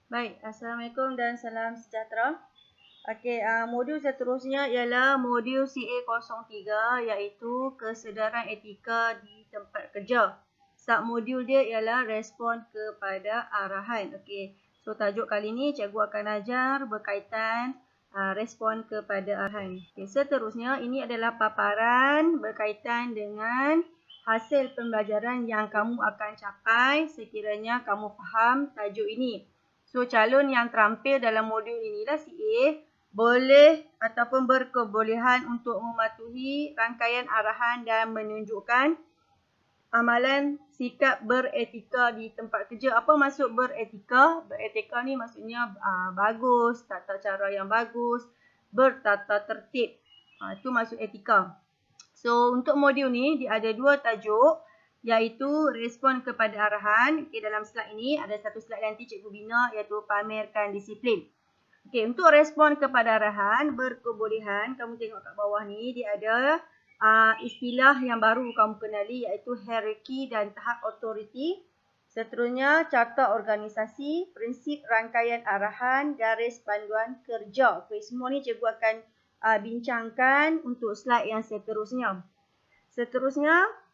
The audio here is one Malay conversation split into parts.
Baik, Assalamualaikum dan salam sejahtera. Okey, modul seterusnya ialah modul CA03 iaitu kesedaran etika di tempat kerja. Submodul dia ialah respon kepada arahan. Okey, so tajuk kali ni cikgu akan ajar berkaitan respon kepada arahan. Okey, seterusnya ini adalah paparan berkaitan dengan hasil pembelajaran yang kamu akan capai sekiranya kamu faham tajuk ini. So, calon yang terampil dalam modul inilah CA boleh ataupun berkebolehan untuk mematuhi rangkaian arahan dan menunjukkan amalan sikap beretika di tempat kerja. Apa maksud beretika? Beretika ni maksudnya bagus, tata cara yang bagus, bertata tertib. Itu maksud etika. So, untuk modul ni dia ada dua tajuk, iaitu respon kepada arahan. Okay, dalam slide ini ada satu slide nanti cikgu bina iaitu pamerkan disiplin. Okay, untuk respon kepada arahan berkebolehan, kamu tengok kat bawah ni dia ada istilah yang baru kamu kenali iaitu hierarki dan tahap authority. Seterusnya carta organisasi, prinsip rangkaian arahan, garis panduan kerja. Okay, semua ni cikgu akan bincangkan untuk slide yang seterusnya. Seterusnya,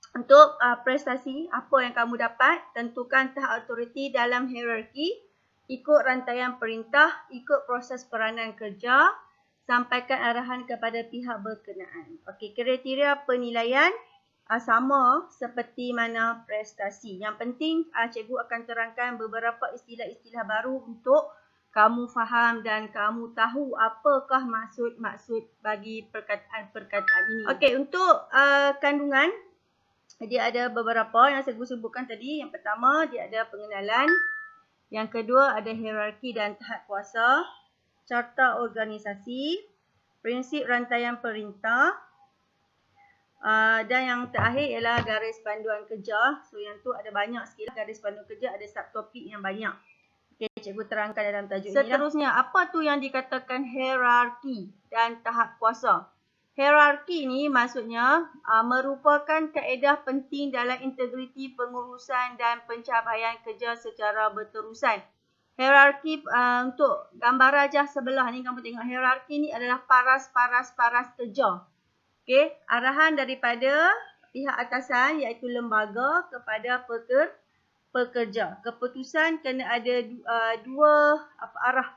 untuk prestasi, apa yang kamu dapat, tentukan tahap autoriti dalam hierarki, ikut rantaian perintah, ikut proses peranan kerja, sampaikan arahan kepada pihak berkenaan. Okey, kriteria penilaian sama seperti mana prestasi. Yang penting, cikgu akan terangkan beberapa istilah-istilah baru untuk kamu faham dan kamu tahu apakah maksud-maksud bagi perkataan-perkataan ini. Okey, untuk kandungan, dia ada beberapa yang saya sebutkan tadi. Yang pertama, dia ada pengenalan. Yang kedua, ada hierarki dan tahap kuasa, carta organisasi, prinsip rantaian perintah, dan yang terakhir ialah garis panduan kerja. So, yang tu ada banyak sikit. Garis panduan kerja ada subtopik yang banyak. Okey, cikgu terangkan dalam tajuk ini. Seterusnya, apa tu yang dikatakan hierarki dan tahap kuasa? Hierarki ni maksudnya merupakan kaedah penting dalam integriti pengurusan dan pencapaian kerja secara berterusan. Hierarki untuk gambar rajah sebelah ni kamu tengok, hierarki ni adalah paras-paras kerja. Okey, arahan daripada pihak atasan iaitu lembaga kepada pekerja. Keputusan kena ada dua arah.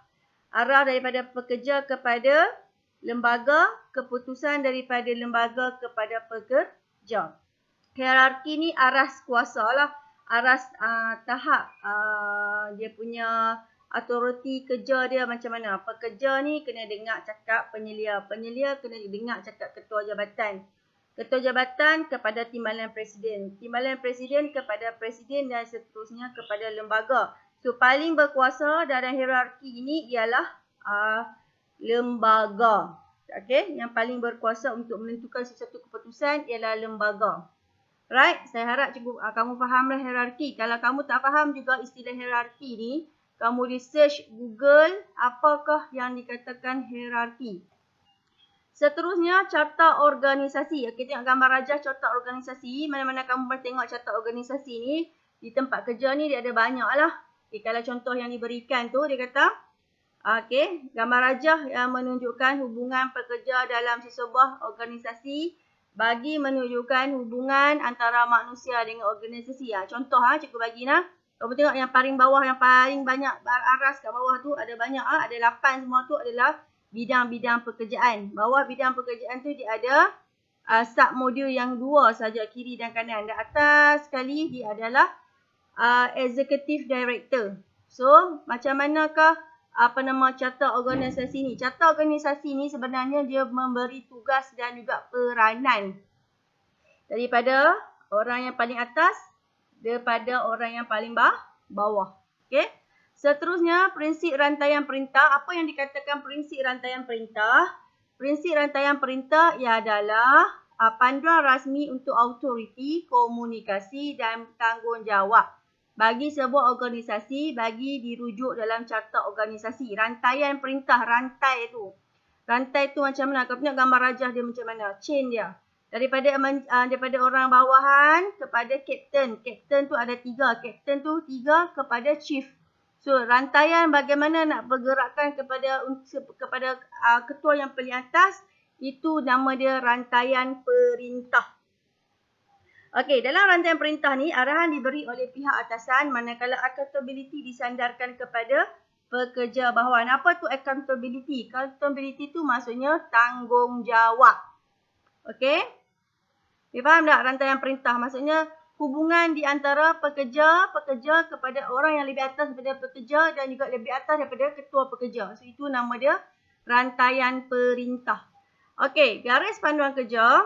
Arah daripada pekerja kepada lembaga, keputusan daripada lembaga kepada pekerja. Hierarki ni aras kuasa lah. Aras tahap dia punya authority kerja dia macam mana. Pekerja ni kena dengar cakap penyelia. Penyelia kena dengar cakap ketua jabatan. Ketua jabatan kepada timbalan presiden. Timbalan presiden kepada presiden dan seterusnya kepada lembaga. So, paling berkuasa dalam hierarki ini ialah lembaga. Okey, yang paling berkuasa untuk menentukan sesuatu keputusan ialah lembaga. Right, saya harap cikgu kamu fahamlah hierarki. Kalau kamu tak faham juga istilah hierarki ni, kamu research Google apakah yang dikatakan hierarki. Seterusnya, carta organisasi. Okey, tengok gambar rajah carta organisasi. Mana-mana kamu boleh tengok carta organisasi ni, di tempat kerja ni dia ada banyak lah. Okay, kalau contoh yang diberikan tu, dia kata, okey, gambar rajah yang menunjukkan hubungan pekerja dalam sesebuah organisasi bagi menunjukkan hubungan antara manusia dengan organisasi. Contoh cikgu bagi nah. Kamu tengok yang paling bawah, yang paling banyak aras kat bawah tu ada banyak ada 8 semua tu adalah bidang-bidang pekerjaan. Bawah bidang pekerjaan tu dia ada submodul yang dua saja, kiri dan kanan. Dan atas sekali dia adalah executive director. So, macam manakah carta organisasi ni? Carta organisasi ni sebenarnya dia memberi tugas dan juga peranan daripada orang yang paling atas daripada orang yang paling bawah. Okey. Seterusnya, prinsip rantaian perintah. Apa yang dikatakan prinsip rantaian perintah? Prinsip rantaian perintah ia adalah panduan rasmi untuk autoriti, komunikasi dan tanggungjawab bagi sebuah organisasi bagi dirujuk dalam carta organisasi. Rantaian perintah, rantai tu. Rantai tu macam mana? Kau tengok gambar rajah dia macam mana? Chain dia. Daripada orang bawahan kepada kapten. Kapten tu ada 3. Kapten tu 3 kepada chief. So, rantaian bagaimana nak bergerakkan kepada ketua yang paling atas, itu nama dia rantaian perintah. Okey, dalam rantaian perintah ni, arahan diberi oleh pihak atasan manakala accountability disandarkan kepada pekerja bawahan. Apa tu accountability? Accountability tu maksudnya tanggungjawab. Okey? Dia faham tak rantaian perintah? Maksudnya hubungan di antara pekerja kepada orang yang lebih atas daripada pekerja dan juga lebih atas daripada ketua pekerja. So, itu nama dia rantaian perintah. Okey, garis panduan kerja.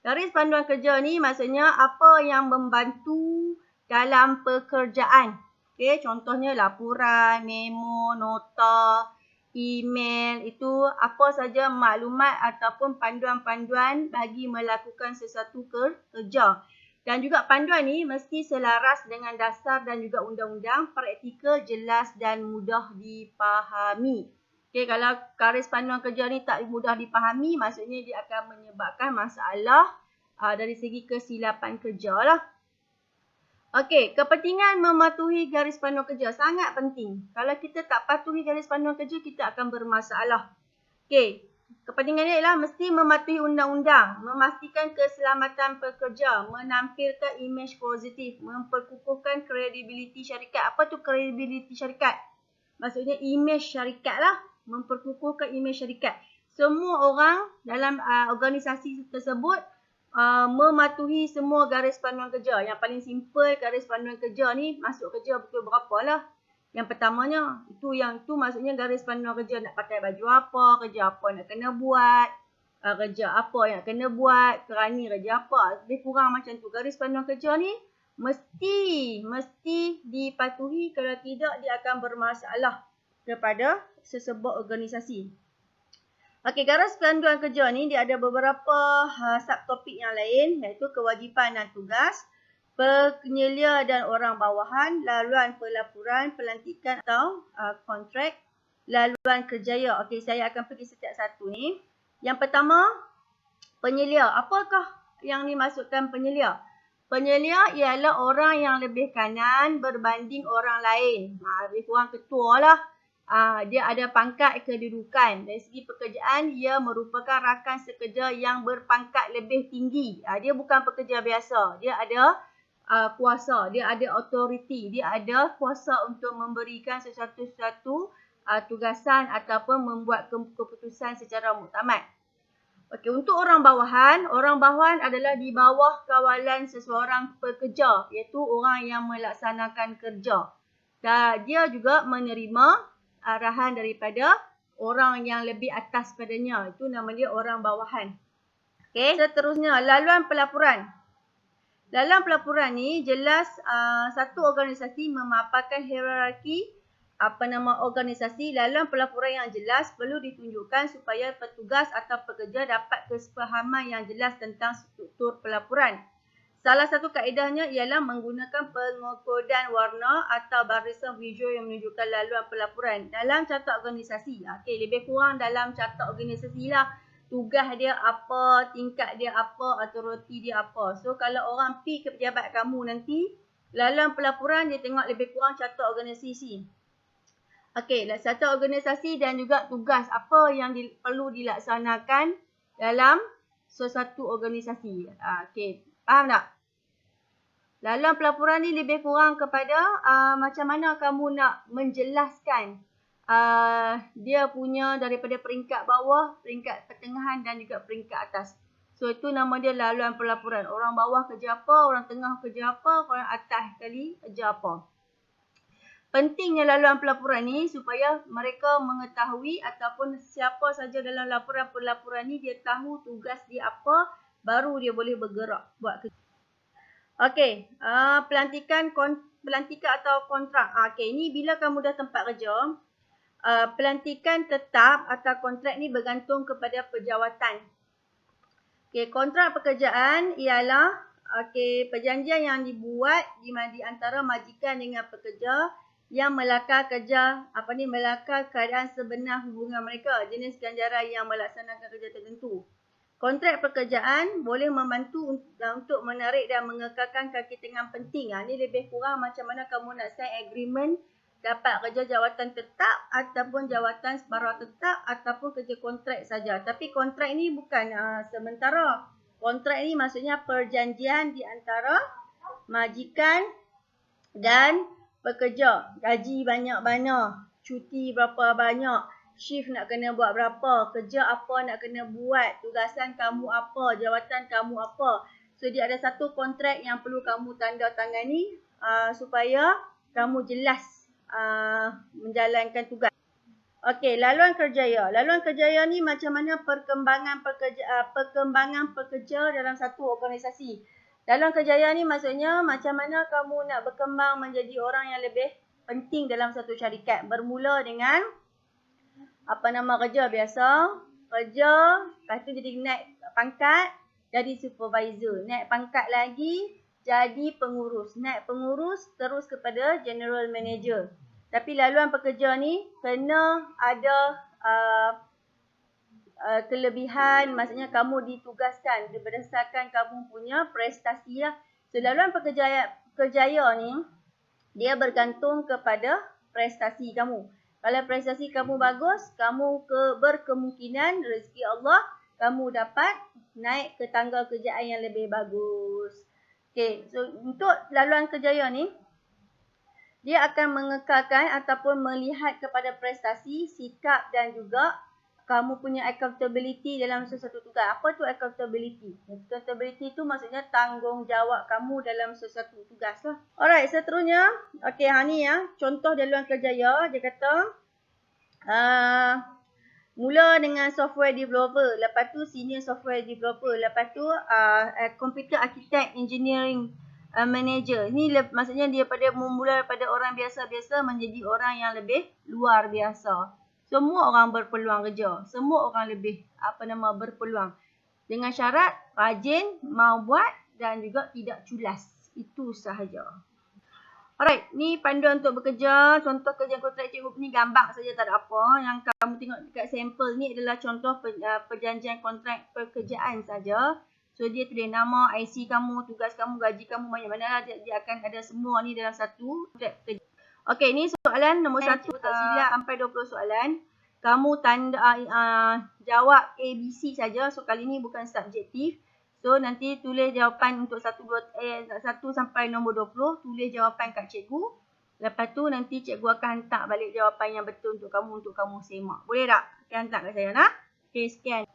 Garis panduan kerja ni maksudnya apa yang membantu dalam pekerjaan. Okey, contohnya laporan, memo, nota, email, itu apa saja maklumat ataupun panduan-panduan bagi melakukan sesuatu kerja. Dan juga panduan ni mesti selaras dengan dasar dan juga undang-undang, praktikal, jelas dan mudah dipahami. Okey, kalau garis panduan kerja ni tak mudah dipahami, maksudnya dia akan menyebabkan masalah dari segi kesilapan kerja lah. Okey, kepentingan mematuhi garis panduan kerja sangat penting. Kalau kita tak patuhi garis panduan kerja, kita akan bermasalah. Okey, kepentingannya ialah mesti mematuhi undang-undang, memastikan keselamatan pekerja, menampilkan imej positif, memperkukuhkan kredibiliti syarikat. Apa tu kredibiliti syarikat? Maksudnya imej syarikat lah, memperkukuhkan imej syarikat. Semua orang dalam organisasi tersebut mematuhi semua garis panduan kerja. Yang paling simple garis panduan kerja ni masuk kerja pukul berapa lah. Yang pertamanya, itu maksudnya garis panduan kerja, nak pakai baju apa, kerja apa nak kena buat, kerja apa yang kena buat, kerani kerja apa. Lebih kurang macam tu. Garis panduan kerja ni mesti dipatuhi, kalau tidak dia akan bermasalah kepada sesebuah organisasi. Okey, garis panduan kerja ni dia ada beberapa subtopik yang lain, iaitu kewajipan dan tugas, penyelia dan orang bawahan, laluan pelaporan, pelantikan atau kontrak, laluan kerjaya. Okey, saya akan pergi setiap satu ni. Yang pertama, penyelia. Apakah yang dimaksudkan penyelia? Penyelia ialah orang yang lebih kanan berbanding orang lain. Lebih kurang ketua lah. Dia ada pangkat kedudukan. Dari segi pekerjaan, ia merupakan rakan sekerja yang berpangkat lebih tinggi. Dia bukan pekerja biasa. Dia ada kuasa, dia ada authority, dia ada kuasa untuk memberikan sesuatu tugasan ataupun membuat keputusan secara muktamad. Okey, untuk orang bawahan adalah di bawah kawalan seseorang pekerja, iaitu orang yang melaksanakan kerja. Dan dia juga menerima arahan daripada orang yang lebih atas padanya. Itu nama dia orang bawahan. Okey, seterusnya laluan pelaporan. Dalam pelaporan ni jelas satu organisasi memaparkan hierarki organisasi. Laluan pelaporan yang jelas perlu ditunjukkan supaya petugas atau pekerja dapat kesepahaman yang jelas tentang struktur pelaporan. Salah satu kaedahnya ialah menggunakan pengokodan warna atau barisan visual yang menunjukkan laluan pelaporan dalam carta organisasi. Okey, lebih kurang dalam carta organisasi lah. Tugas dia apa, tingkat dia apa, authority dia apa. So, kalau orang pi ke pejabat kamu nanti, laluan pelaporan dia tengok lebih kurang carta organisasi. Okey, carta organisasi dan juga tugas apa yang perlu dilaksanakan dalam sesuatu organisasi. Okey, faham tak? Dalam pelaporan ni lebih kurang kepada macam mana kamu nak menjelaskan dia punya daripada peringkat bawah, peringkat pertengahan dan juga peringkat atas. So, itu nama dia laluan pelaporan. Orang bawah kerja apa, orang tengah kerja apa, orang atas kali kerja apa. Pentingnya laluan pelaporan ni supaya mereka mengetahui ataupun siapa saja dalam laporan-pelaporan ni dia tahu tugas dia apa, baru dia boleh bergerak buat kerja. Okey, pelantikan atau kontrak. Okey, ini bila kamu dah tempat kerja, pelantikan tetap atau kontrak ni bergantung kepada pejawatan. Okey, kontrak pekerjaan ialah perjanjian yang dibuat di antara majikan dengan pekerja yang melakar keadaan sebenar hubungan mereka, jenis ganjaran yang melaksanakan kerja tertentu. Kontrak pekerjaan boleh membantu untuk menarik dan mengekalkan kaki tangan penting. Ini lebih kurang macam mana kamu nak sign agreement dapat kerja jawatan tetap ataupun jawatan separuh tetap ataupun kerja kontrak saja. Tapi kontrak ni bukan sementara. Kontrak ni maksudnya perjanjian di antara majikan dan pekerja. Gaji banyak-banyak, cuti berapa banyak, shift nak kena buat berapa, kerja apa nak kena buat, tugasan kamu apa, jawatan kamu apa. So dia ada satu kontrak yang perlu kamu tanda tangani supaya kamu jelas menjalankan tugas. Okey, laluan kerjaya. Laluan kerjaya ni macam mana perkembangan pekerja dalam satu organisasi. Laluan kerjaya ni maksudnya macam mana kamu nak berkembang menjadi orang yang lebih penting dalam satu syarikat. Bermula dengan kerja biasa, kerja, lepas tu jadi naik pangkat, jadi supervisor. Naik pangkat lagi, jadi pengurus. Naik pengurus, terus kepada general manager. Tapi laluan pekerja ni kena ada kelebihan, maksudnya kamu ditugaskan berdasarkan kamu punya prestasi lah. So laluan pekerjaya ni, dia bergantung kepada prestasi kamu. Kalau prestasi kamu bagus, kamu berkemungkinan rezeki Allah, kamu dapat naik ke tangga kerjaan yang lebih bagus. Okay, so untuk laluan kerjaya ni, dia akan mengekalkan ataupun melihat kepada prestasi, sikap dan juga kamu punya accountability dalam sesuatu tugas. Apa tu accountability? Accountability tu maksudnya tanggungjawab kamu dalam sesuatu tugas lah. Alright, seterusnya. Okay, ni contoh laluan kerjaya. Dia kata, mula dengan software developer. Lepas tu senior software developer. Lepas tu computer architect engineering manager. Ni maksudnya dia memula daripada orang biasa-biasa menjadi orang yang lebih luar biasa. Semua orang berpeluang kerja. Semua orang lebih berpeluang. Dengan syarat rajin, mau buat dan juga tidak culas. Itu sahaja. Alright, ni panduan untuk bekerja. Contoh kerja kontrak cikgu ni gambar saja, tak ada apa. Yang kamu tengok dekat sampel ni adalah contoh perjanjian kontrak pekerjaan saja. So dia tulis nama, IC kamu, tugas kamu, gaji kamu, banyak mana lah. Dia akan ada semua ni dalam satu kontrak pekerjaan. Okey, ni soalan nombor 1. Tak silap sampai 20 soalan. Kamu jawab ABC saja. So kali ni bukan subjektif. So nanti tulis jawapan untuk 1 sampai nombor 20. Tulis jawapan kat cikgu. Lepas tu nanti cikgu akan hantar balik jawapan yang betul untuk kamu semak. Boleh tak? Hantar kat saya nak. Okey, sekian.